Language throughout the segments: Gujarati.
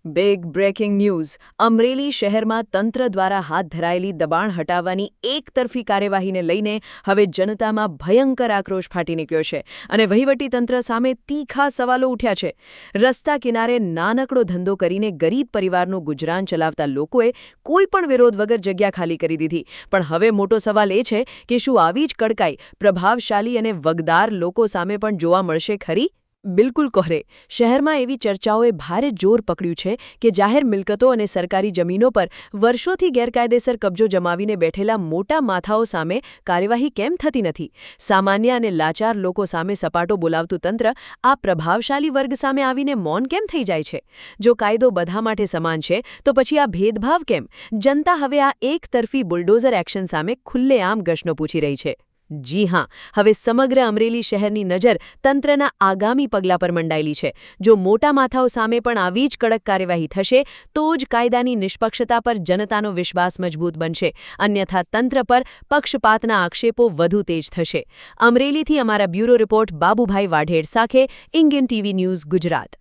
બિગ બ્રેકિંગ ન્યૂઝ અમરેલી શહેરમાં તંત્ર દ્વારા હાથ ધરાયેલી દબાણ હટાવવાની એકતરફી કાર્યવાહીને લઈને હવે જનતામાં ભયંકર આક્રોશ ફાટી નીકળ્યો છે અને વહીવટીતંત્ર સામે તીખા સવાલો ઉઠ્યા છે। રસ્તા કિનારે નાનકડો ધંધો કરીને ગરીબ પરિવારનું ગુજરાન ચલાવતા લોકોએ કોઈપણ વિરોધ વગર જગ્યા ખાલી કરી દીધી, પણ હવે મોટો સવાલ એ છે કે શું આવી જ કડકાઈ પ્રભાવશાળી અને વગદાર લોકો સામે પણ જોવા મળશે ખરી? બિલકુલ કોહરે। શહેરમાં એવી ચર્ચાઓએ ભારે જોર પકડ્યું છે કે જાહેર મિલકતો અને સરકારી જમીનો પર વર્ષોથી ગેરકાયદેસર કબજો જમાવીને બેઠેલા મોટા માથાઓ સામે કાર્યવાહી કેમ થતી નથી? સામાન્ય અને લાચાર લોકો સામે સપાટો બોલાવતું તંત્ર આ પ્રભાવશાળી વર્ગ સામે આવીને મૌન કેમ થઈ જાય છે? જો કાયદો બધા માટે સમાન છે તો પછી આ ભેદભાવ કેમ? જનતા હવે આ એકતરફી બુલડોઝર એક્શન સામે ખુલ્લેઆમ પ્રશ્નો પૂછી રહી છે। જી હા, હવે સમગ્ર અમરેલી શહેરની નજર તંત્રના આગામી પગલા પર મંડાયેલી છે। જો મોટા માથાઓ સામે પણ આવી જ કડક કાર્યવાહી થશે તો જ કાયદાની નિષ્પક્ષતા પર જનતાનો વિશ્વાસ મજબૂત બનશે, અન્યથા તંત્ર પર પક્ષપાતના આક્ષેપો વધુ તેજ થશે। અમરેલીથી અમારા બ્યુરો રિપોર્ટ બાબુભાઈ વાઢેર સાથે ઇન્ડિયન ટીવી ન્યૂઝ ગુજરાત।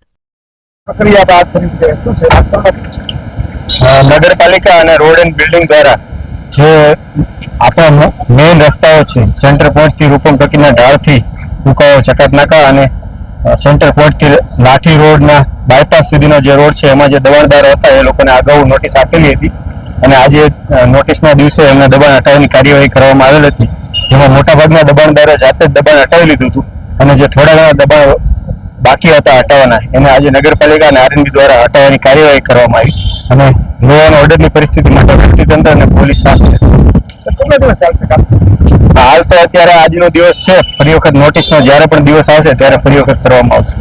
નગરપાલિકા અને રોડ એન્ડ બિલ્ડિંગ દ્વારા જે આપણા મેઇન રસ્તાઓ છે, સેન્ટર પોઈન્ટથી રૂપમ ટકીના ઢાળથી કુકાઓ ચકાતનાકા અને સેન્ટર પોઈન્ટથી લાઠી રોડના બાયપાસ સુધીનો જે રોડ છે એમાં જે દબાણદારો હતા એ લોકોને અગાઉ નોટિસ આપેલી હતી અને આજે નોટિસના દિવસે એમને દબાણ હટાવવાની કાર્યવાહી કરવામાં આવેલ હતી, જેમાં મોટાભાગના દબાણદારો જાતે જ દબાણ હટાવી લીધું હતું અને જે થોડા ઘણા દબાણ બાકી હતા હટાવવાના એને આજે નગરપાલિકા અને આરએનબી દ્વારા હટાવવાની કાર્યવાહી કરવામાં આવી અને લો એન્ડ ઓર્ડરની પરિસ્થિતિ માટે વહીવટીતંત્ર અને પોલીસ સાથે હાલ તો અત્યારે આજનો દિવસ છે, ફરી વખત નોટિસનો જ્યારે પણ દિવસ આવશે ત્યારે ફરી વખત કરવામાં આવશે।